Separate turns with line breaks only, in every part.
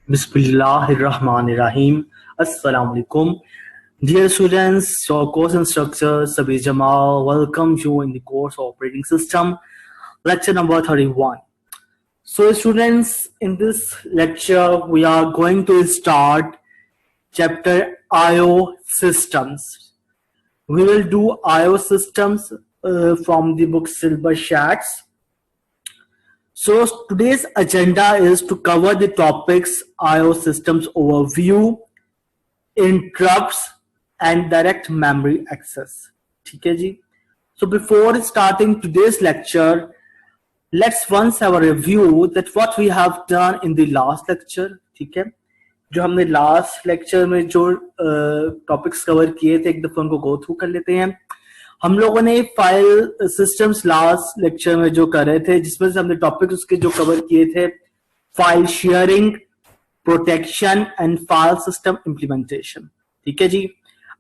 Bismillahirrahmanirrahim. Assalamu alaikum. Dear students, your course instructor Sabir Jamal welcomes you in the course Operating System, lecture number 31. So students, in this lecture, we are going to start chapter IO systems. We will do IO systems from the book Silver Shats. So today's agenda is to cover the topics IO systems overview, interrupts and direct memory access. ठीक है जी. So before starting today's lecture, let's once have a review that what we have done in the last lecture. ठीक है, जो हमने last lecture में जो topics cover किए थे, एक दफा उनको गो थ्रू कर लेते हैं. हम लोगों ने फाइल सिस्टम्स लास्ट लेक्चर में जो कर रहे थे, जिसमें से हमने टॉपिक्स उसके जो कवर किए थे, file sharing, protection and file system implementation. ठीक है जी.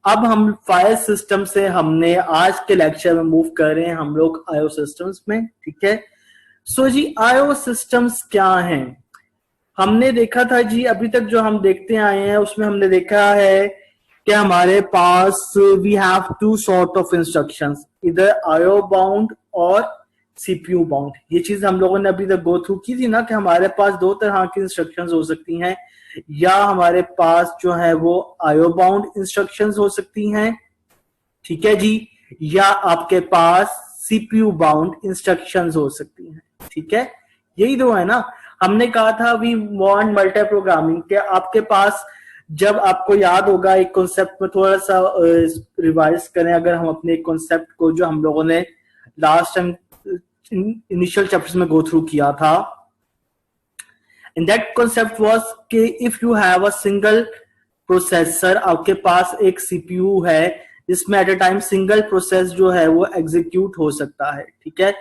अब हम फाइल सिस्टम से हमने आज के लेक्चर में मूव कर रहे हैं हम लोग आईओ सिस्टम्स में. ठीक है. सो जी, आईओ सिस्टम्स क्या हैं? हमने देखा था जी, अभी तक जो हम देखते आए हैं उसमें हमने देखा है कि हमारे पास we have two sort of instructions, इधर आईओ बाउंड और सीपीयू बाउंड. ये चीज हम लोगों ने अभी तक गो थ्रू की थी ना, कि हमारे पास दो तरह की इंस्ट्रक्शंस हो सकती हैं. या हमारे पास जो है वो आईओ बाउंड इंस्ट्रक्शंस हो सकती हैं, ठीक है जी, या आपके पास सीपीयू बाउंड इंस्ट्रक्शंस हो सकती हैं. ठीक है, यही दो है ना. हमने कहा था वी वांट मल्टी प्रोग्रामिंग, के आपके पास, जब आपको याद होगा एक कॉन्सेप्ट में थोड़ा सा रिवाइज करें, अगर हम अपने एक कॉन्सेप्ट को जो हम लोगों ने लास्ट टाइम इनिशियल चैप्टर्स में गो थ्रू किया था, इन दैट कॉन्सेप्ट वाज कि if you have a single processor, आपके पास एक सीपीयू है जिसमें at a time single process जो है वो एग्जीक्यूट हो सकता है. ठीक है,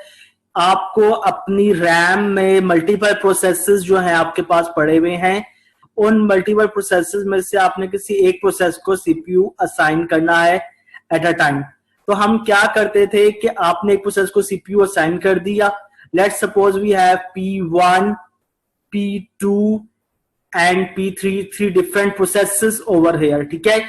आपको अपनी रैम में मल्टीपल प्रोसेसेस जो है आपके पास पड़े हुए हैं. उन मल्टीपल प्रोसेसेस में से आपने किसी एक प्रोसेस को सीपीयू असाइन करना है एट अ टाइम. तो हम क्या करते थे कि आपने एक प्रोसेस को सीपीयू असाइन कर दिया. Let's suppose we have P1, P2 and P3, three different processes over here. ठीक है,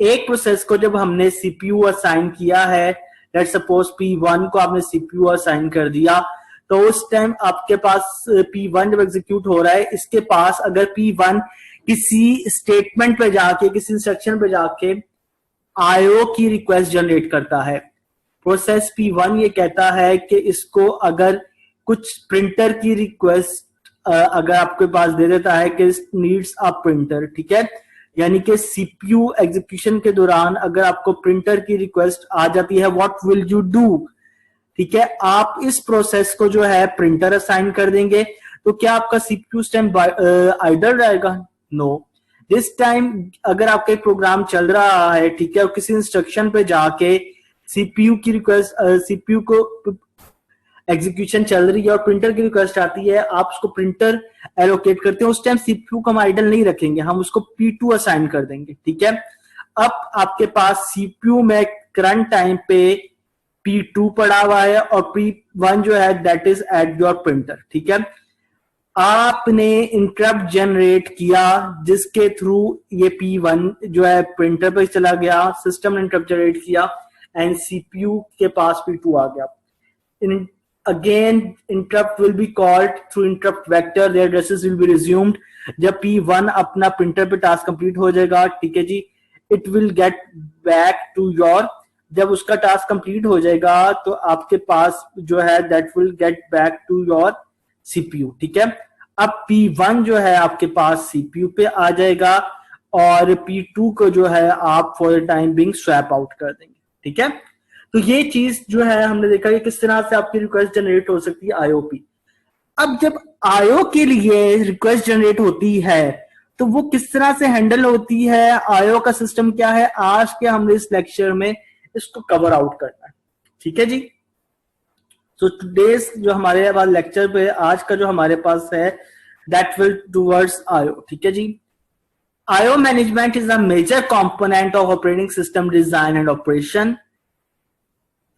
एक प्रोसेस को जब हमने सीपीयू असाइन किया है, लेट्स सपोज P1 को आपने सीपीयू असाइन कर दिया, तो उस टाइम आपके पास P1 जब एग्जीक्यूट हो रहा है, इसके पास अगर P1 किसी स्टेटमेंट पे जाके, किसी इंस्ट्रक्शन पे जाके आईओ की रिक्वेस्ट जनरेट करता है, प्रोसेस P1 ये कहता है कि इसको अगर कुछ प्रिंटर की रिक्वेस्ट अगर आपके पास दे देता है कि नीड्स अ प्रिंटर. ठीक है, यानी कि सीपीयू एग्जीक्यूशन के दौरान अगर आपको प्रिंटर की रिक्वेस्ट आ जाती है, व्हाट विल यू डू? ठीक है, आप इस प्रोसेस को जो है प्रिंटर असाइन कर देंगे. तो क्या आपका सीपीयू टाइम आइडल रहेगा? नो. दिस टाइम अगर आपका एक प्रोग्राम चल रहा है, ठीक है, और किसी इंस्ट्रक्शन पे जाके सीपीयू की रिक्वेस्ट, सीपीयू को एग्जीक्यूशन चल रही है और प्रिंटर की रिक्वेस्ट आती है, आप उसको प्रिंटर एलोकेट करते हैं. उस टाइम सीपीयू को हम आइडल नहीं रखेंगे, हम उसको P2 असाइन कर देंगे. ठीक है, अब आपके पास सीपीयू में करंट टाइम पे P2 पड़ा हुआ है और P1 जो है that is at your printer. ठीक है, आपने इंटरप्ट जनरेट किया जिसके थ्रू ये P1 जो है प्रिंटर पे चला गया, सिस्टम ने इंटरप्ट जनरेट किया एंड सीपीयू के पास P2 आ गया. Again, interrupt will be called through interrupt vector. Their addresses will be resumed. जब P1 अपना प्रिंटर पे टास्क कंप्लीट हो जाएगा, ठीक है जी, it will get back to your, जब उसका टास्क कंप्लीट हो जाएगा तो आपके पास जो है that will get back to your CPU. ठीक है, अब P1 जो है आपके पास CPU पे आ जाएगा और P2 को जो है आप for the time being swap out कर देंगे. ठीक है, तो ये चीज जो है हमने देखा कि किस तरह से आपकी रिक्वेस्ट जनरेट हो सकती है आईओ पे. अब जब आईओ के लिए रिक्वेस्ट जनरेट होती है तो वो किस तरह से हैंडल होती है, आईओ का सिस्टम क्या है, आज के हमने इस लेक्चर में इसको कवर आउट करना है. ठीक है जी. तो टुडेस जो हमारे पास लेक्चर पे आज का जो हमारे पास है, दैट विल टुवर्ड्स आईओ. ठीक है जी. IO management is a major component of operating system design and operation.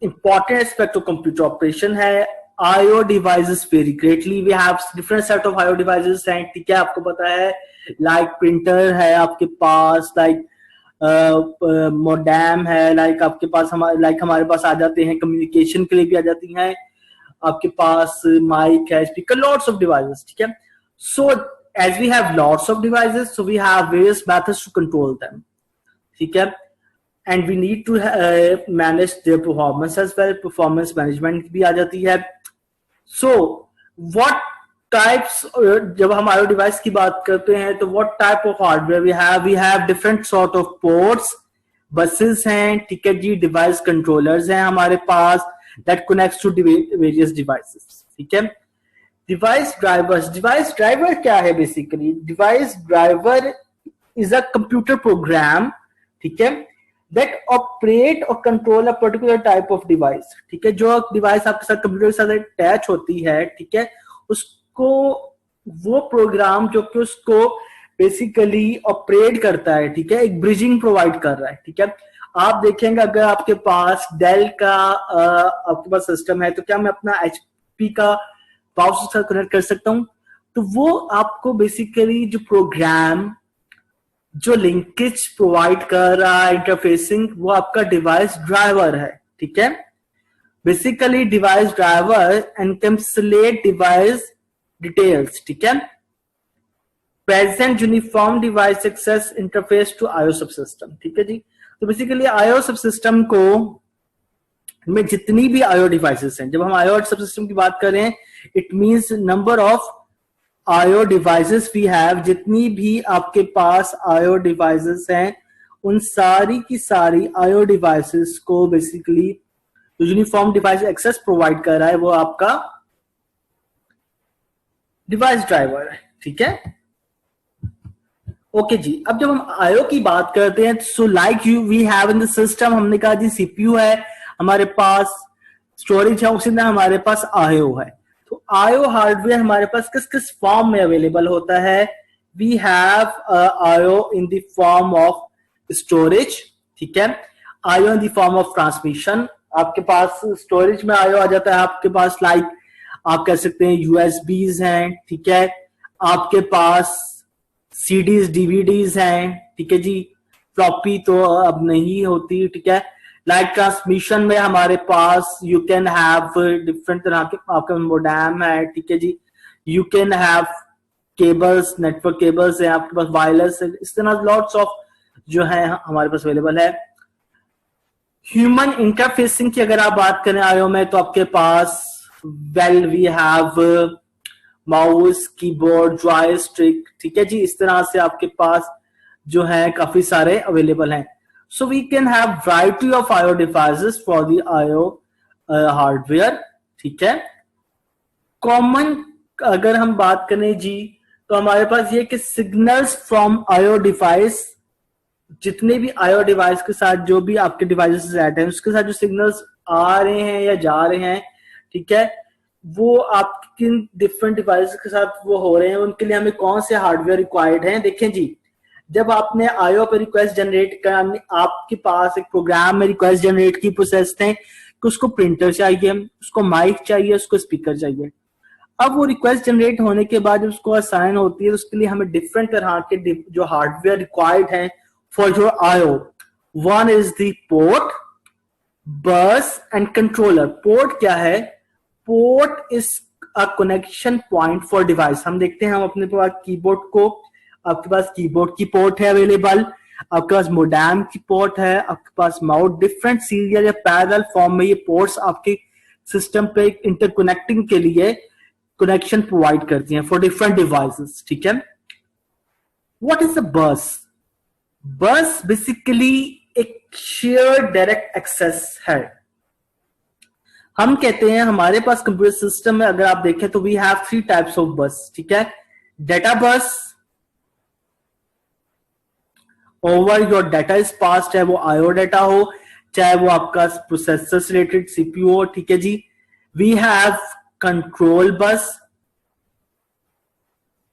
Important aspect of computer operation है. IO devices vary greatly. We have different set of IO devices हैं, ठीक है, आपको पता है, लाइक प्रिंटर है आपके पास, लाइक मोडेम है, लाइक आपके पास हमारे पास आ जाते हैं कम्युनिकेशन के लिए भी आ जाती हैं, आपके पास माइक है, स्पीकर, लॉट्स ऑफ डिवाइसेस, ठीक है. So as we have lots of devices, so we have various methods to control them, ठीक है, and we need to manage their performance as well. Performance management भी आ जाती है. So what types, जब हम आईओ डिवाइस की बात करते हैं तो what type of hardware we have different sort of ports, buses हैं, ठीक है जी, डिवाइस कंट्रोलर्स हैं हमारे पास that connects to various devices, ठीक है. डिवाइस ड्राइवर्स, डिवाइस ड्राइवर क्या है basically? Device driver is a computer program, ठीक है, दैट ऑपरेट और control a particular type of device, ठीक है. जो डिवाइस आपके साथ कंप्यूटर के साथ अटैच होती है, ठीक है, उसको वो प्रोग्राम जो कि उसको बेसिकली ऑपरेट करता है, ठीक है, एक ब्रिजिंग प्रोवाइड कर रहा है, ठीक है. आप देखेंगे अगर आपके पास डेल का आपके पास सिस्टम है तो क्या मैं अपना एचपी का पावर के साथ कनेक्ट कर सकता हूं? तो वो आपको बेसिकली जो प्रोग्राम जो लिंकेज प्रोवाइड कर रहा है, इंटरफेसिंग, वो आपका डिवाइस ड्राइवर है, ठीक है. Basically device driver encapsulate device details, ठीक है, present uniform device access interface to IO subsystem, ठीक है जी. तो बेसिकली आईओ सबसिस्टम को में जितनी भी आईओ डिवाइसेस हैं, जब हम आईओ सबसिस्टम की बात करें, it means number of IO devices we have, जितनी भी आपके पास आईओ डिवाइसेस हैं, उन सारी की सारी आईओ डिवाइसेस को basically uniform device access provide कर रहा है वो आपका डिवाइस ड्राइवर है, ठीक है. ओके जी. अब जब हम आईओ की बात करते हैं, so like you we have in the system, हमने कहा जी सीपीयू है हमारे पास, स्टोरेज है, उसी तरह हमारे पास आईओ है. तो आईओ हार्डवेयर हमारे पास किस किस फॉर्म में अवेलेबल होता है? We have IO in the form of storage, ठीक है, IO in the form of transmission. आपके पास स्टोरेज में आईओ आ जाता है आपके पास, लाइक आप कह सकते हैं यूएसबीज हैं, ठीक है, आपके पास सीडीज डीवीडीज हैं, ठीक है जी, फ्लॉपी तो अब नहीं होती, ठीक है. लाइक ट्रांसमिशन में हमारे पास यू कैन हैव डिफरेंट तरह के आपका मोडेम है, ठीक है जी, you can have cables, network cables है आपके पास, वायरलेस है, इस तरह लॉट्स ऑफ जो है हमारे पास अवेलेबल है. ह्यूमन इंटरफेसिंग की अगर आप बात करें आईओ में, तो आपके पास well we have mouse, keyboard, joystick, ठीक है जी, इस तरह से आपके पास जो है काफी सारे अवेलेबल हैं. So we can have variety of IO devices for the IO hardware, ठीक है. कॉमन अगर हम बात करें जी, तो हमारे पास ये कि सिग्नल्स फ्रॉम आईओ डिवाइस, जितने भी आईओ डिवाइस के साथ जो भी आपके डिवाइसेस ऐड हैं, उसके साथ जो सिग्नल्स आ रहे हैं या जा रहे हैं, ठीक है, वो आपके किन डिफरेंट डिवाइसेस के साथ वो हो रहे हैं, उनके लिए हमें कौन से हार्डवेयर रिक्वायर्ड हैं. देखें जी, जब आपने आईओ पे रिक्वेस्ट जनरेट करने, आपके पास एक प्रोग्राम में रिक्वेस्ट जनरेट की प्रोसेस थे कि उसको प्रिंटर चाहिए, उसको माइक चाहिए, उसको स्पीकर चाहिए. अब वो रिक्वेस्ट जनरेट होने के बाद जब उसको असाइन होती है, तो उसके लिए हमें डिफरेंट तरह के जो हार्डवेयर रिक्वायर्ड हैं for your IO. One is the port, बस एंड कंट्रोलर. पोर्ट क्या है? Port is a connection point for device. हम देखते हैं, हम अपने पास कीबोर्ड को, आपके पास कीबोर्ड की पोर्ट है अवेलेबल, आपके पास मोडेम की पोर्ट है, आपके पास माउस, डिफरेंट सीरियल या पैरेलल फॉर्म में ये पोर्ट्स आपके सिस्टम पे इंटरकनेक्टिंग के लिए कनेक्शन प्रोवाइड करती हैं फॉर डिफरेंट डिवाइसेस, ठीक है. व्हाट इज अ बस? बस बेसिकली एक शेयर डायरेक्ट एक्सेस है. हम कहते हैं हमारे पास कंप्यूटर सिस्टम में अगर आप देखें तो वी हैव 3 टाइप्स ऑफ बस, ठीक है. Data bus, over your data is passed, है वो आईओ डाटा हो, चाहे वो आपका प्रोसेसर से रिलेटेड सीपीयू हो, ठीक है जी. We have control bus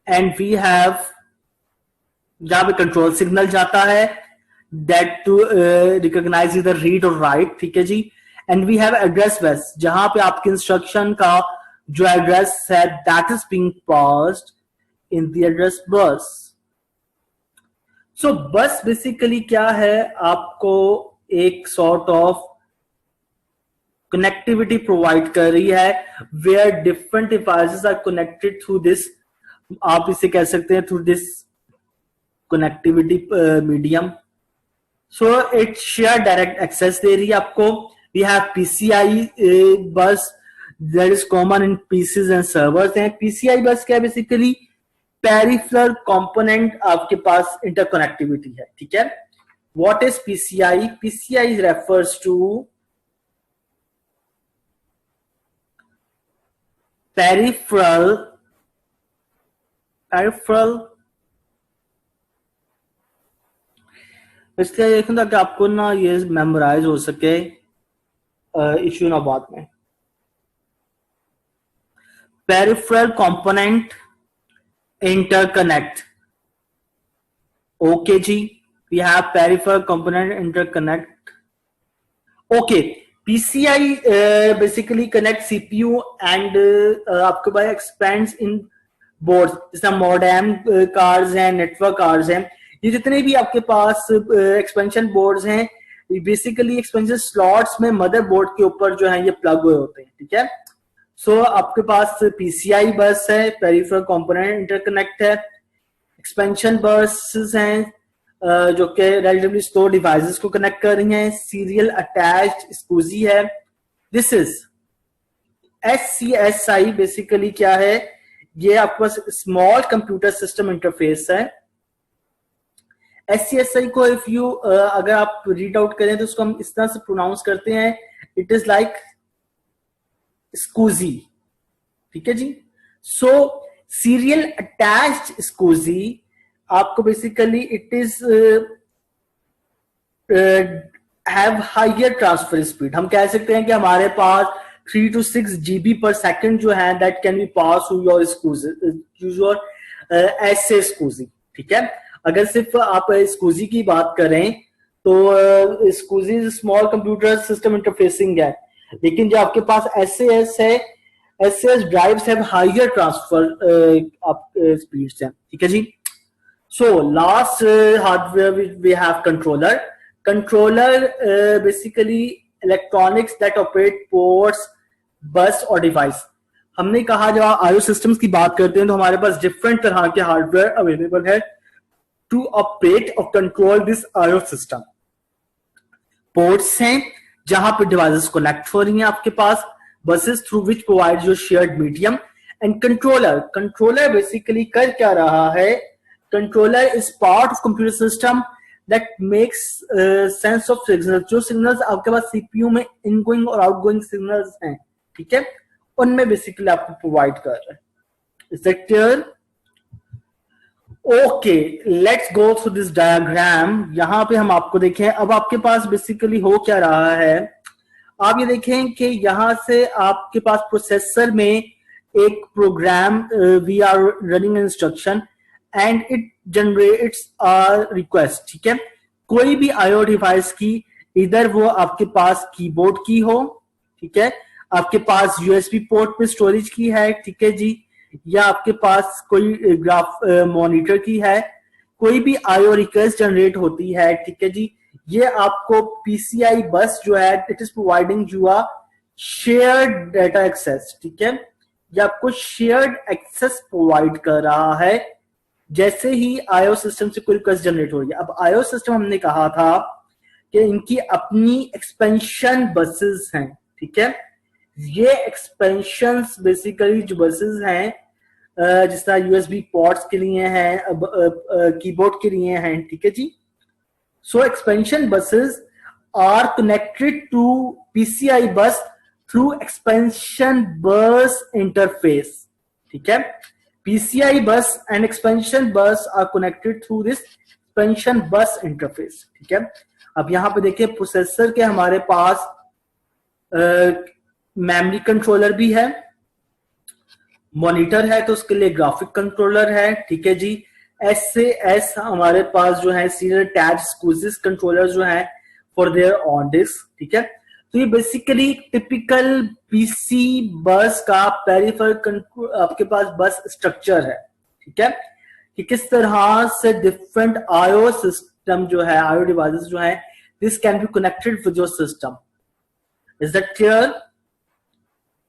and we have जहां पे कंट्रोल सिग्नल जाता है, दैट टू रिकॉग्नाइज इधर रीड और राइट, ठीक है जी. And we have address bus, जहां पे आपके इंस्ट्रक्शन का जो एड्रेस है that is being passed in the address bus. So बस बेसिकली क्या है, आपको एक सॉर्ट ऑफ कनेक्टिविटी प्रोवाइड कर रही है where different devices are connected through this, आप इसे कह सकते हैं through this connectivity medium. So it share direct access दे रही है आपको. We have PCI bus that is common in PCs and servers हैं. पीसीआई बस क्या है, बेसिकली पेरिफेरल कंपोनेंट आपके पास इंटरकनेक्टिविटी है. ठीक है, what is PCI? PCI refers to peripheral इसलिए देखें ताकि आपको ना ये मेमोराइज हो सके, इश्यू ना बाद में. Peripheral component interconnect. ओके जी, we have peripheral component interconnect. Okay, PCI basically connect CPU and आपके पास expands in boards, जैसे modem cards हैं, network cards हैं, ये जितने भी आपके पास expansion boards हैं, basically expansion slots में motherboard के ऊपर जो है ये plug हुए होते हैं. ठीक है, so आपके पास PCI बस है, peripheral component interconnect है, expansion buses हैं जो कि relatively slow devices को कनेक्ट कर रही हैं, सीरियल अटैच्ड SCSI है. This is SCSI. बेसिकली क्या है, ये आपके पास स्मॉल कंप्यूटर सिस्टम इंटरफेस है. SCSI को इफ यू अगर आप रीड आउट करें तो उसको हम इस तरह से प्रोनाउंस करते हैं, इट इज लाइक SCSI. ठीक है जी. सो सीरियल अटैच्ड SCSI आपको basically it is have higher transfer speed. हम कह सकते हैं कि हमारे पास 3 to 6 GB per second जो है that can be pass through your ऐसे SCSI. ठीक है, अगर सिर्फ आप SCSI की बात करें तो SCSI small computer system interfacing है, लेकिन जो आपके पास SAS है, SAS drives have higher transfer speeds हैं. ठीक है जी. So last hardware we have controller. Controller basically electronics that operate ports, bus or device. हमने कहा जब आप IO systems की बात करते हैं तो हमारे पास different तरह के hardware available है to operate or control this IO system. Ports हैं जहां पे devices connect हो रही हैं आपके पास, buses through which provides your shared medium, and controller basically कर क्या रहा है, controller is part of computer system that makes sense of signals. जो signals आपके पास CPU में इनगोइंग और आउटगोइंग signals हैं, ठीक है, उनमें बेसिकली आपको प्रोवाइड कर रहा है. Is that clear? Okay, let's go through this diagram. यहां पे हम आपको देखें, अब आपके पास बेसिकली हो क्या रहा है, आप ये देखें कि यहां से आपके पास प्रोसेसर में एक program we are running instruction and it generates a request. ठीक है, कोई भी आईओ डिवाइस की, इधर वो आपके पास कीबोर्ड की हो, ठीक है, आपके पास यूएसबी पोर्ट पे स्टोरेज की है, ठीक है जी, या आपके पास कोई ग्राफ मॉनिटर की है, कोई भी आईओ रिक्वेस्ट जनरेट होती है, ठीक है जी, ये आपको पीसीआई बस जो है it is providing you a shared data access. ठीक है, ये आपको शेयर्ड एक्सेस प्रोवाइड कर रहा है जैसे ही आईओ सिस्टम से कोई रिक्वेस्ट जनरेट हो रही है. अब आईओ सिस्टम हमने कहा था कि इनकी अपनी एक्सपेंशन बसेस हैं. ठीक है, ये एक्सपेंशन बेसिकली जो बसेस हैं जिस तरह यूएसबी पोर्ट्स के लिए हैं, कीबोर्ड के लिए हैं, ठीक है जी. So expansion buses are connected to PCI bus through expansion bus interface. ठीक है, PCI bus and expansion bus are connected through this expansion bus interface. ठीक है, अब यहां पे देखिए प्रोसेसर के हमारे पास मेमोरी कंट्रोलर भी है, मॉनिटर है तो उसके लिए ग्राफिक कंट्रोलर है. ठीक है जी, SAS हमारे पास जो है सीरियल अटैच्ड SCSI कंट्रोलर जो है फॉर देयर ऑन डिस्क. ठीक है, तो ये बेसिकली टिपिकल पीसी बस का पेरिफेरल आपके पास बस स्ट्रक्चर है, ठीक है, कि किस तरह से डिफरेंट आईओ सिस्टम जो है, आईओ डिवाइसेस जो है, this can be connected with your system. Is that clear?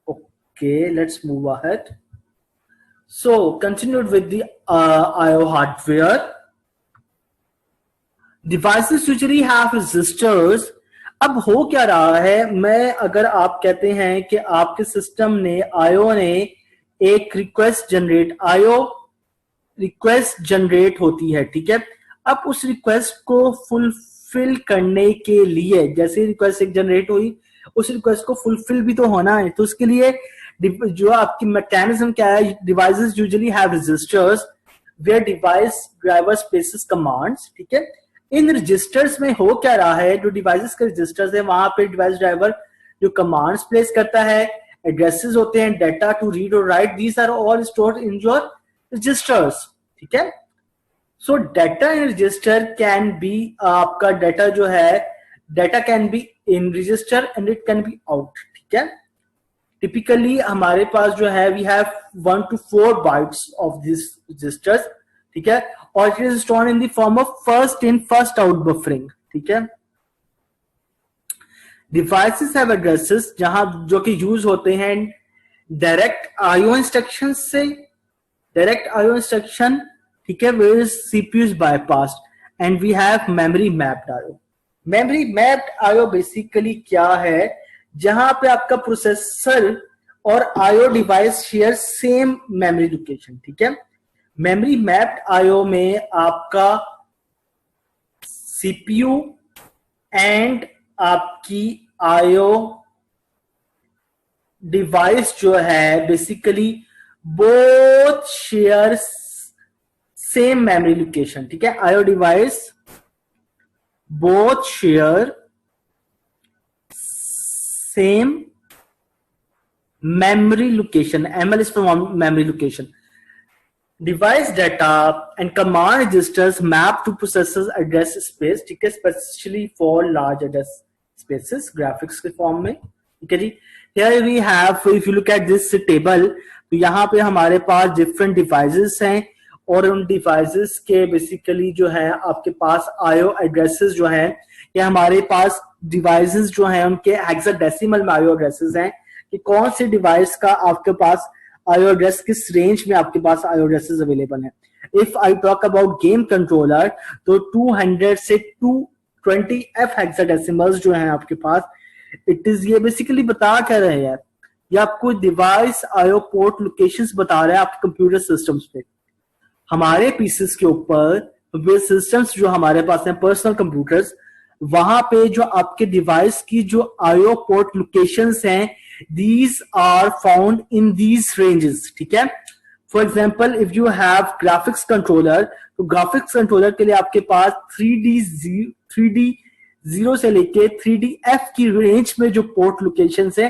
Okay, let's move ahead. So continued with the IO hardware. Devices usually have resistors. अब हो क्या रहा है, मैं अगर आप कहते हैं कि आपके सिस्टम ने IO ने एक रिक्वेस्ट जनरेट होती है, ठीक है. अब उस रिक्वेस्ट को फुलफिल करने के लिए, जैसे रिक्वेस्ट एक जनरेट हुई, उस रिक्वेस्ट को फुलफिल भी तो होना है, तो उसके लिए जो आपकी मैकेनिज्म क्या है, devices usually have registers where device driver specifies commands, ठीक है. इन रजिस्टर्स में हो क्या रहा है, जो डिवाइसेस के रजिस्टर्स है वहां पे डिवाइस ड्राइवर जो कमांड्स प्लेस करता है, एड्रेसेस होते हैं, डाटा टू रीड और write, these are all stored in your registers, ठीक है. So data in register can be, आपका डाटा जो है, data can be in register and it can be out, ठीक है. टिपिकली हमारे पास जो है we have 1 to 4 bytes of this registers, ठीक है, और it is stored in the form of first in first out buffering, ठीक है. डिवाइसेस हैव एड्रेसेस जहां जो कि यूज होते हैं डायरेक्ट आईओ इंस्ट्रक्शन से, डायरेक्ट आईओ इंस्ट्रक्शन, ठीक है, where CPU is bypassed, and we have memory mapped IO. Memory mapped IO basically क्या है, जहां पे आपका प्रोसेसर और IO device share same memory location, ठीक है. मेमोरी मैप्ड आईओ में आपका सीपीयू एंड आपकी आईओ डिवाइस जो है basically both share same memory location, ठीक है. IO device both share same memory location. ML is from memory location. Device data and command registers map to processor's address space, ठीक है, especially for large address spaces, graphics के form में, ठीक है जी. Here we have, if you look at this table, तो यहाँ पे हमारे पास different devices हैं, और उन devices के basically जो है आपके पास IO addresses जो है, ये हमारे पास डिवाइसेस जो हैं उनके हेक्साडेसिमल में आईओ एड्रेसेस हैं, कि कौन से डिवाइस का आपके पास आईओ एड्रेस किस रेंज में आपके पास आईओ एड्रेसेस अवेलेबल हैं. If I talk about game controller, तो 200 से 220F हेक्साडेसिमल्स जो हैं आपके पास, इट इज, ये बेसिकली बता क्या रहे हैं, ये आपको डिवाइस आईओ पोर्ट लोकेशंस बता रहे हैं आपके कंप्यूटर सिस्टम्स पे. हमारे पीसीस के ऊपर वे सिस्टम्स जो हमारे पास हैं, पर्सनल कंप्यूटर्स, वहां पे जो आपके डिवाइस की जो आईओ पोर्ट लोकेशंस हैं, these are found in these ranges, ठीक है. For example, if you have graphics controller, तो ग्राफिक्स कंट्रोलर के लिए आपके पास 3D 0 से लेके 3DF की रेंज में जो पोर्ट लोकेशंस है,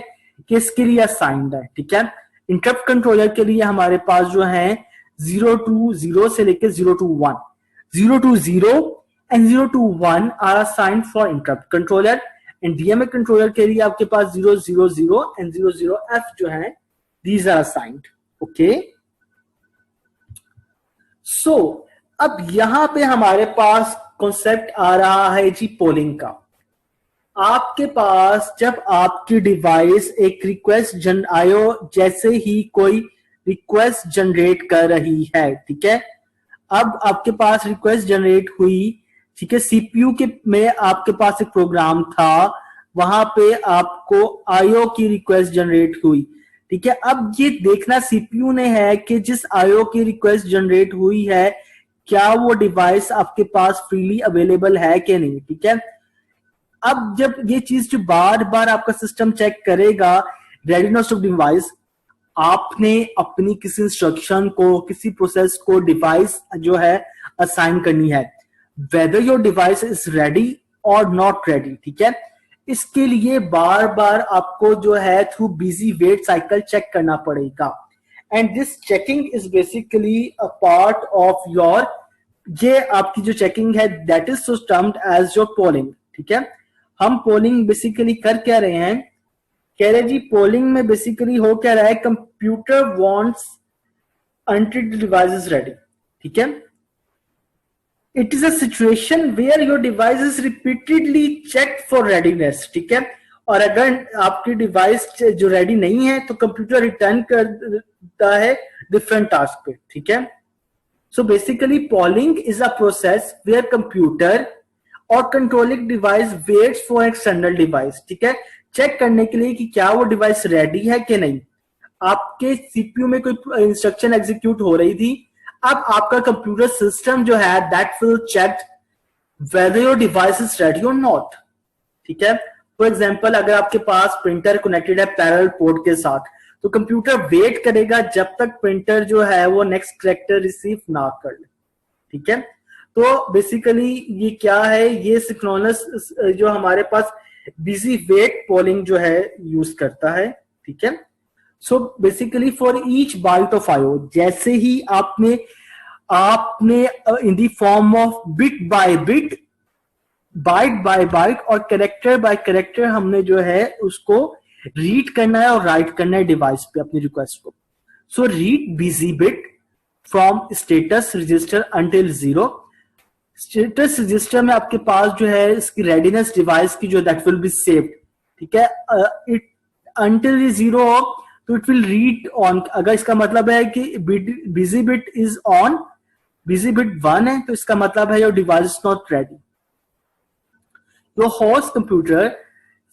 किसके लिए असाइंड है, ठीक है. इंटरप्ट कंट्रोलर के लिए हमारे पास जो है 0 to 0 से लेके 0 to 1, 0 to 0 and 0 to 1 are assigned for interrupt controller, and DMA controller के लिए आपके पास 000 and 00F जो है, these are assigned, okay. So अब यहां पे हमारे पास कॉन्सेप्ट आ रहा है जी पोलिंग का. आपके पास जब आपकी डिवाइस एक रिक्वेस्ट आईओ जैसे ही कोई रिक्वेस्ट जनरेट कर रही है, ठीक है, अब आपके पास रिक्वेस्ट जनरेट हुई, ठीक है, सीपीयू के में आपके पास एक प्रोग्राम था, वहां पे आपको आईओ की रिक्वेस्ट जनरेट हुई, ठीक है. अब ये देखना सीपीयू ने है कि जिस आईओ की रिक्वेस्ट जनरेट हुई है, क्या वो डिवाइस आपके पास फ्रीली अवेलेबल है कि नहीं, ठीक है. अब जब ये चीज जो बार बार आपका सिस्टम चेक करेगा रेडीनेस ऑफ डिवाइस, आपने अपनी किसी इंस्ट्रक्शन को, किसी प्रोसेस को डिवाइस जो है असाइन करनी है, whether your device is ready और नॉट रेडी, ठीक है. इसके लिए बार बार आपको जो है through busy wait cycle check करना पड़ेगा, and this checking is basically a part of your, ये आपकी जो चेकिंग है that is so termed as your polling, ठीक है. हम पोलिंग बेसिकली कर क्या रहे हैं, कह रहे जी पोलिंग में बेसिकली हो क्या रहा है, computer wants until the device is ready. ठीक है, it is a situation where your device is repeatedly checked for readiness. ठीक है, और अगर आपकी डिवाइस जो रेडी नहीं है तो कंप्यूटर रिटर्न कर देता है डिफरेंट टास्क पे. ठीक है, so basically polling is a process where computer और controlling device waits for external device. ठीक है, चेक करने के लिए कि क्या वो डिवाइस रेडी है कि नहीं. आपके सीपीयू में कोई इंस्ट्रक्शन एग्जीक्यूट हो रही थी, अब आपका कंप्यूटर सिस्टम जो है that will check whether your device is ready और नॉट. ठीक है, फॉर एग्जांपल अगर आपके पास प्रिंटर कनेक्टेड है पैरेलल पोर्ट के साथ, तो कंप्यूटर वेट करेगा जब तक प्रिंटर जो है वो नेक्स्ट कैरेक्टर रिसीव ना कर ले. ठीक है, तो बेसिकली ये क्या है, ये सिंक्रोनस जो हमारे पास बिजी वेट पोलिंग जो है यूज करता है. ठीक है, so basically for each byte of IO, जैसे ही आपने in the form of bit by bit, byte by byte और कैरेक्टर बाय कैरेक्टर हमने जो है उसको रीड करना है और राइट करना है डिवाइस पे अपनी रिक्वेस्ट को. So read busy bit from status register until 0. Status register में आपके पास जो है इसकी रेडीनेस डिवाइस की जो दैट विल बी सेव्ड. ठीक है, इट अंटिल 0 तो इट विल रीड ऑन. अगर इसका मतलब है कि busy bit is on, busy bit 1 है, तो इसका मतलब है your device is not ready. Your host computer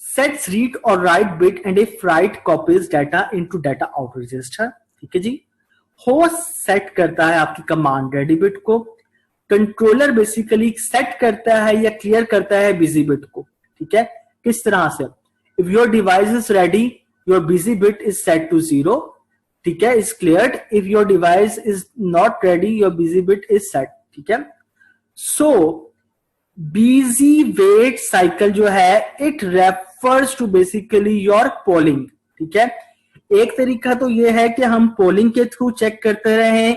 sets read और write bit and if write copies data into data out register. ठीक है जी, होस्ट सेट करता है आपकी कमांड रेडी बिट को, कंट्रोलर बेसिकली सेट करता है या क्लियर करता है बिजी बिट को. ठीक है, किस तरह से, if your device is ready your busy bit is set to 0. ठीक है, is cleared. If your device is not ready, your busy bit is set. ठीक है, so busy wait cycle जो है it refers to basically your polling. ठीक है, एक तरीका तो ये है कि हम पोलिंग के थ्रू चेक करते रहे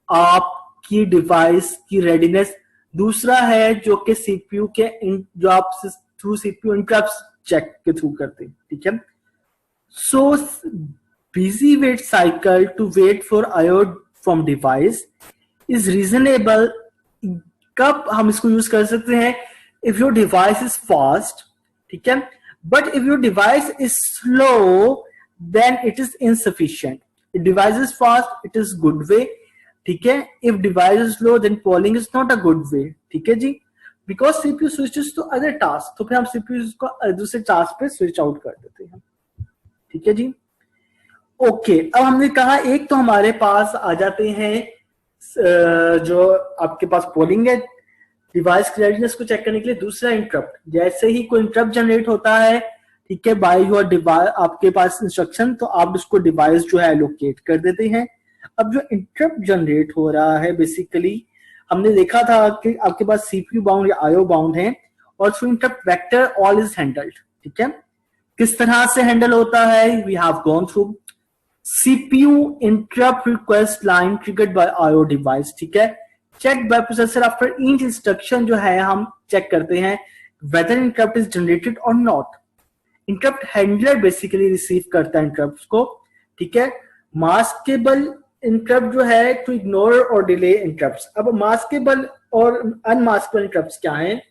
आपकी डिवाइस की रेडीनेस. दूसरा है जो कि सीपीयू के जो आप थ्रू सीपीयू इंटरप्ट्स चेक के थ्रू करते हैं. ठीक है, so busy wait cycle to wait for IO from device is reasonable. कब हम इसको यूज कर सकते हैं, if your device is fast. ठीक है, but if your device is slow then it is insufficient. If device is fast it is good way. ठीक है, if device is slow then polling is not a good way. ठीक है जी, because CPU switches to other tasks, तो फिर हम CPU को दूसरे task पे स्विच आउट कर देते हैं. ठीक है जी, ओके. अब हमने कहा एक तो हमारे पास आ जाते हैं जो आपके पास पोलिंग है डिवाइस की रेडीनेस को चेक करने के लिए. दूसरा इंटरप्ट, जैसे ही कोई इंटरप्ट जनरेट होता है, ठीक है, बाय योर डिवाइस आपके पास इंस्ट्रक्शन, तो आप उसको डिवाइस जो है लोकेट कर देते हैं. अब जो इंटरप्ट जनरेट हो रहा है बेसिकली हमने देखा था कि आपके पास सीपीयू बाउंड या आईओ बाउंड है और through interrupt vector all is handled. ठीक है, किस तरह से हैंडल होता है, we have gone through CPU interrupt request line triggered by IO device. ठीक है, check by processor after each instruction जो है हम चेक करते हैं वेदर इंटरप्ट इज जनरेटेड और not. Interrupt handler basically receive करता है इंटरप्ट को. ठीक है, मास्केबल इंटरप्ट जो है टू इग्नोर और डिले इंटरप्ट्स. अब मास्केबल और अनमास्केबल इंटरप्ट्स क्या है.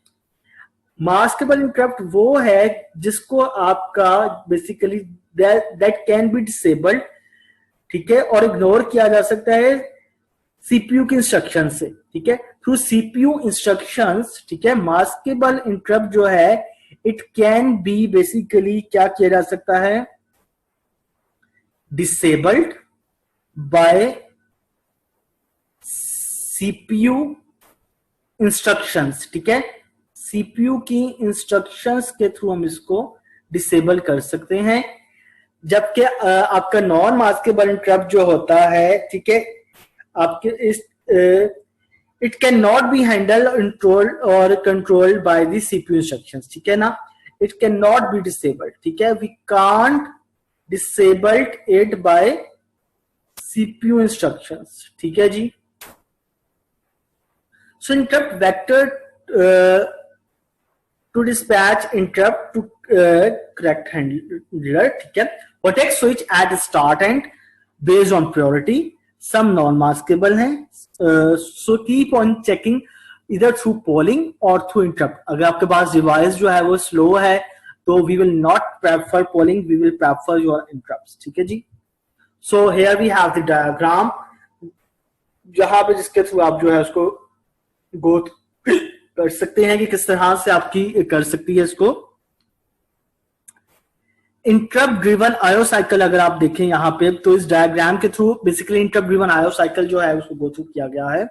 मास्केबल इंटरप्ट वो है जिसको आपका basically that can be disabled. ठीक है, और इग्नोर किया जा सकता है सीपीयू की इंस्ट्रक्शन से. ठीक है, थ्रू सीपीयू इंस्ट्रक्शंस. ठीक है, मास्केबल इंटरप्ट जो है इट कैन बी बेसिकली क्या किया जा सकता है, डिसेबल्ड बाय सीपीयू इंस्ट्रक्शंस. ठीक है, सीपीयू की इंस्ट्रक्शंस के थ्रू हम इसको डिसेबल कर सकते हैं. जबकि आपका नॉन मास्केबल इंटरप्ट जो होता है, ठीक है, आपके इस it can not be handle और controlled by the CPU instructions. ठीक है ना, it can not be disabled. ठीक है, we can't disabled it by CPU instructions. ठीक है जी, so interrupt vector to dispatch interrupt to correct handler, ठीक है. Protect switch at start end based on priority. Some non-maskable हैं. So keep on checking either through polling or through interrupt. अगर आपके पास device जो है वो स्लो है तो we will not prefer polling, we will prefer your interrupts. ठीक है जी. So here we have the diagram जहां पे जिसके थ्रू आप जो है उसको गो कर सकते हैं कि किस तरह से आपकी कर सकती है इसको. इंटरप्ट ड्रिवन आयो साइकिल अगर आप देखें यहां पे तो इस डायग्राम के थ्रू बेसिकली इंटरप्ट ड्रिवन आयो साइकिल जो है उसको गो थ्रू किया गया है.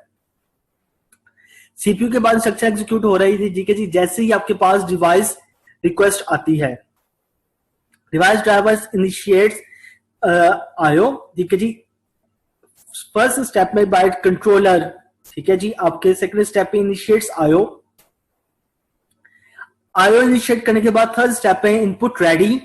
सीपीयू के बाद इंस्ट्रक्शन एग्जीक्यूट हो रही थी. ठीक है जी. जैसे ही आपके पास डिवाइस रिक्वेस्ट आती है, डिवाइस ड्राइवर्स इनिशिएट्स आयो. ठीक है जी. फर्स्ट स्टेप में बाय कंट्रोलर, ठीक है जी. आपके सेकंड स्टेप पे इनिशिएट्स आयो. आयो इनिशिएट करने के बाद थर्ड स्टेप पे इनपुट रेडी.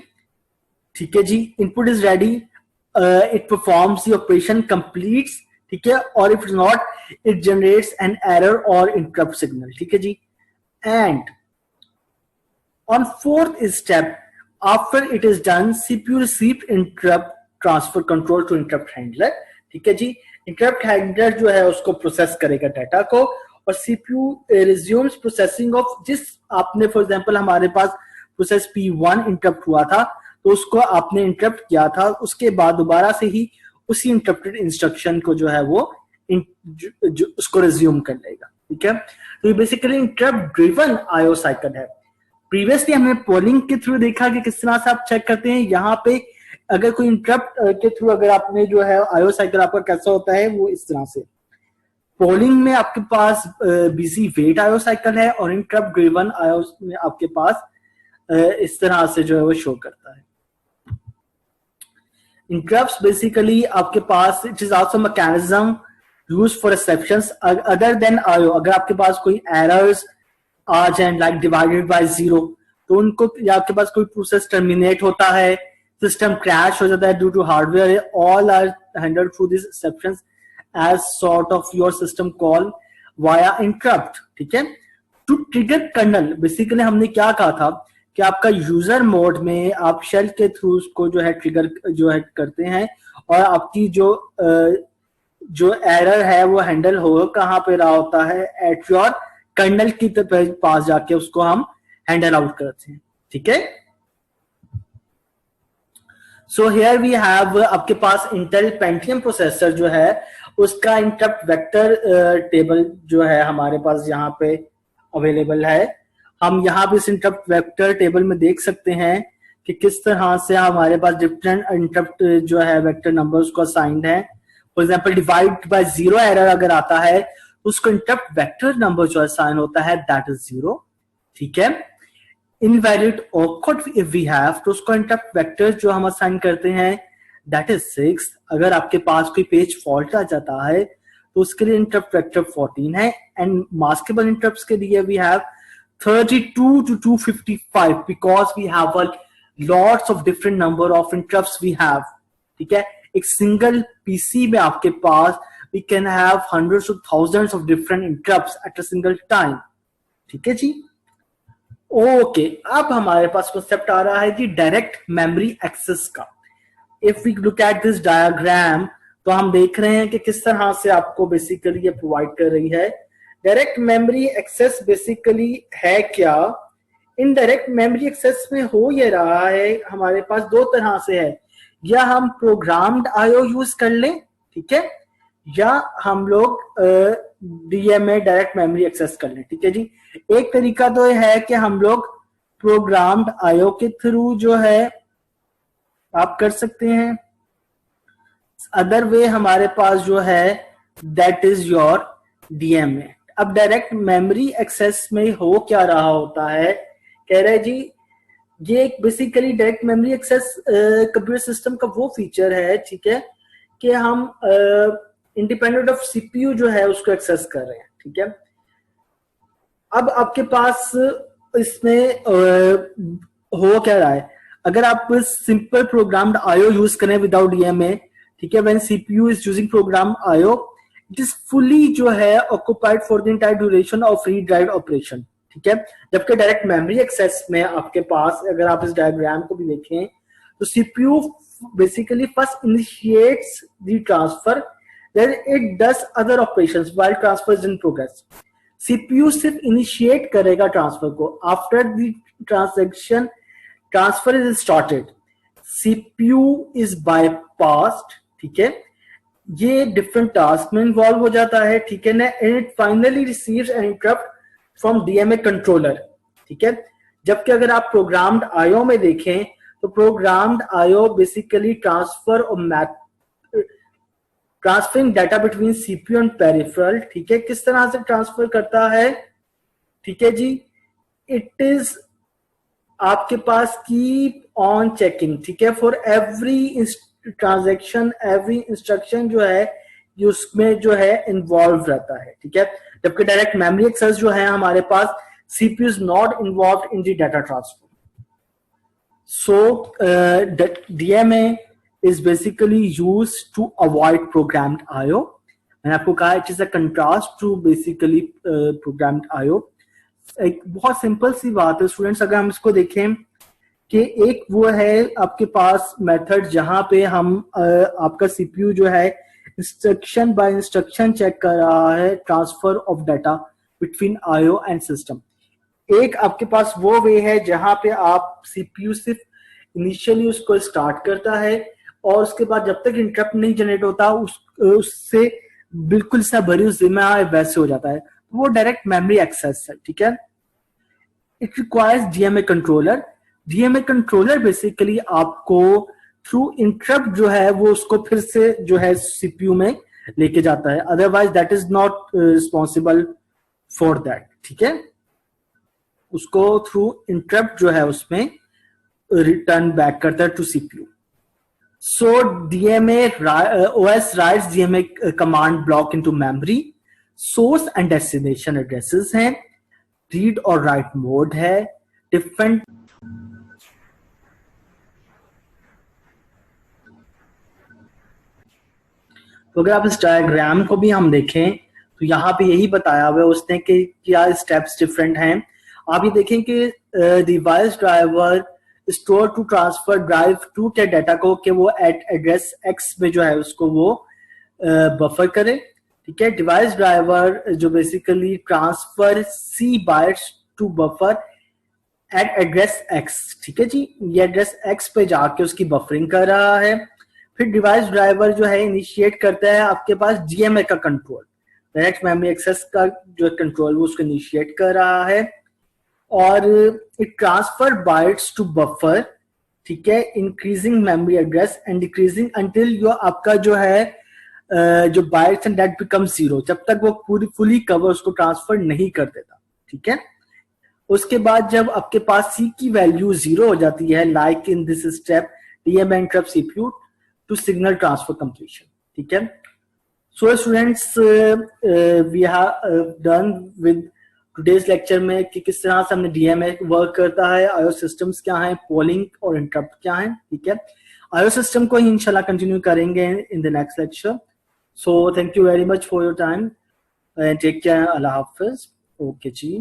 ठीक है जी. Input is ready, it performs the operation, completes. ठीक है. और if it not it generates an error और इंटरप्ट सिग्नल. ठीक है जी. And on fourth step after it is done CPU receive interrupt transfer control to interrupt handler. ठीक है जी. Interrupt handler जो है उसको प्रोसेस करेगा डाटा को और सीपीयू रिज्यूम्स प्रोसेसिंग ऑफ जिस आपने फॉर एग्जांपल हमारे पास प्रोसेस P1 इंटरप्ट हुआ था तो उसको आपने इंटरप्ट किया था, उसके बाद दोबारा से ही उसी इंटरप्टेड इंस्ट्रक्शन को जो है वो उसको रिज्यूम कर लेगा. ठीक है. तो ये बेसिकली इंटरप्ट ड्रिवन आयो साइकिल है. प्रीवियसली हमने पोलिंग के थ्रू देखा कि किस तरह से आप चेक करते हैं. यहाँ पे अगर कोई इंटरप्ट के थ्रू अगर आपने जो है आयो साइकिल आपका कैसा होता है वो इस तरह से. पोलिंग में आपके पास बिजी वेट आयो साइकिल है और इंटरप्ट ड्रिवन आयो में आपके पास इस तरह से जो है वो शो करता है. इंटरप्ट्स बेसिकली आपके पास it is also mechanism used for exceptions other than IO. अगर आपके पास कोई एरर्स आ जाए लाइक डिवाइडेड बाय 0 तो उनको, या आपके पास कोई प्रोसेस टर्मिनेट होता है, सिस्टम क्रैश हो जाता है due to hardware, all are handled through this exceptions as sort of your system call via interrupt. ठीक है. टू ट्रिगर कर्नल बेसिकली हमने क्या कहा था कि आपका यूजर मोड में आप शेल के थ्रू उसको जो है ट्रिगर जो है करते हैं और आपकी जो एरर है वो हैंडल हो कहां पे रहा होता है, एट योर कर्नल की पास जाके उसको हम हैंडल आउट करते हैं. ठीक है. सो हियर वी हैव आपके पास इंटेल पेंटियम प्रोसेसर जो है उसका इंटरप्ट वेक्टर टेबल जो है हमारे पास यहाँ पे अवेलेबल है. हम यहाँ पे इस इंटरप्ट वेक्टर टेबल में देख सकते हैं कि किस तरह से हमारे पास डिफरेंट इंटरप्ट जो है वेक्टर नंबर्स को असाइंड है. For example divide by 0 error अगर आता है तो उसको इंटरप्ट वेक्टर नंबर जो असाइन होता है दैट इज 0. ठीक है. Invalid opcode if we have तो उसको इंटरप्ट वेक्टर जो हम असाइन करते हैं दैट इज 6. अगर आपके पास कोई पेज फॉल्ट आ जाता है तो उसके लिए इंटरप्ट वेक्टर 14 है. एंड मास्केबल इंटरप्ट्स के लिए we have 32 to 255 because we have lots of different number of interrupts we have. ठीक है. एक सिंगल पीसी में आपके पास we can have hundreds of thousands of different interrupts at a single time. ठीक है जी. ओके. अब हमारे पास कॉन्सेप्ट आ रहा है जी डायरेक्ट मेमोरी एक्सेस का. If we look at this diagram तो हम देख रहे हैं कि किस तरह से आपको बेसिकली ये प्रोवाइड कर रही है. डायरेक्ट मेमोरी एक्सेस बेसिकली है क्या. इन डायरेक्ट मेमोरी एक्सेस में हो ये रहा है हमारे पास दो तरह से है. या हम प्रोग्राम्ड आईओ यूज कर लें, ठीक है, या हम लोग डीएमए डायरेक्ट मेमोरी एक्सेस कर लें. ठीक है जी. एक तरीका तो है कि हम लोग प्रोग्राम्ड आईओ के थ्रू जो है आप कर सकते हैं. अदर वे हमारे पास जो है दैट इज योर डीएमए. अब डायरेक्ट मेमोरी एक्सेस में हो क्या रहा होता है, कह रहे जी ये एक basically direct memory access computer system का वो फीचर है, ठीक है, कि हम इंडिपेंडेंट ऑफ सीपीयू जो है उसको एक्सेस कर रहे हैं. ठीक है. अब आपके पास इसमें हो क्या रहा है, अगर आप सिंपल प्रोग्राम्ड आईओ यूज करें विदाउट डीएमए, ठीक है, when CPU is using program IO it is fully जो है occupied for the entire duration of read write operation. ठीक है। जबकि डायरेक्ट मेमोरी एक्सेस में आपके पास, अगर आप इस डायग्राम को भी देखें, तो CPU basically first initiates the transfer, then it does other operations while transfer is in progress. CPU सिर्फ इनिशिएट करेगा ट्रांसफर को, after the transaction transfer is started CPU is bypassed, ठीक है। ये डिफरेंट टास्क में इन्वॉल्व हो जाता है, ठीक है ना। And it finally receives N interrupt from DMA controller, ठीक है। जबकि अगर आप प्रोग्राम्ड आईओ में देखें तो प्रोग्राम्ड आईओ बेसिकली ट्रांसफर और transferring data between CPU and peripheral, ठीक है। किस तरह से ट्रांसफर करता है, ठीक है जी, इट इज आपके पास कीप ऑन चेकिंग, ठीक है, for every transaction, every instruction जो है उसमें जो है इन्वॉल्व रहता है, ठीक है। जबकि डायरेक्ट मेमोरी एक्सेस जो है हमारे पास, CPU is not involve in the data transfer. So DMA is basically used to avoid programmed IO. मैंने आपको कहा it is a contrast to basically programmed IO। एक बहुत सिंपल सी बात है स्टूडेंट्स, अगर हम इसको देखें कि एक वो है आपके पास मेथड जहां पे हम आपका सीपीयू जो है इंस्ट्रक्शन बाय इंस्ट्रक्शन चेक कर रहा है transfer of data between IO and system. एक आपके पास वो वे है जहां पे आप सीपीयू सिर्फ इनिशियली उसको स्टार्ट करता है और उसके बाद जब तक इंटरप्ट नहीं जनरेट होता उससे बिल्कुल सा भरी जिम्मा वैसे हो जाता है, वो डायरेक्ट मेमोरी एक्सेस है, ठीक है। It requires DMA controller. DMA controller basically आपको थ्रू इंटरप्ट जो है वो उसको फिर से जो है सीपीयू में लेके जाता है, otherwise that is not responsible for that, ठीक है। उसको थ्रू इंटरप्ट जो है उसमें रिटर्न बैक करता है to CPU. So DMA OS writes DMA command block into memory, source and destination addresses हैं, read और write mode है, different तो अगर आप इस डायग्राम को भी हम देखें तो यहाँ पे यही बताया हुआ है उसने कि क्या स्टेप्स डिफरेंट हैं। आप ये देखें कि device driver store to transfer drive to के डाटा को कि वो एट एड्रेस एक्स में जो है उसको वो बफर करे, ठीक है। डिवाइस ड्राइवर जो basically transfer C bytes to buffer at address X, ठीक है जी, ये एड्रेस एक्स पे जाके उसकी बफरिंग कर रहा है। फिर डिवाइस ड्राइवर जो है इनिशिएट करता है आपके पास डीएमए का कंट्रोल, डायरेक्ट मेमोरी एक्सेस का जो कंट्रोल वो उसको इनिशिएट कर रहा है और it transfer bytes to buffer, ठीक है, increasing memory address and decreasing until your आपका जो है जो bytes and that become zero, जब तक वो पूरी फुली कवर उसको ट्रांसफर नहीं कर देता, ठीक है। उसके बाद जब आपके पास सी की वैल्यू जीरो हो जाती है, like in this step DMA interrupt CPU to signal transfer completion, ठीक है। So students we have done with today's lecture में कि किस तरह से हमने डीएमए वर्क करता है, आईओ सिस्टम्स क्या हैं, पोलिंग और इंटरप्ट क्या हैं, ठीक है। आईओ सिस्टम को ही इंशाल्लाह कंटिन्यू करेंगे in the next lecture. So thank you very much for your time, take care, अल्लाह हाफिज, ओके जी।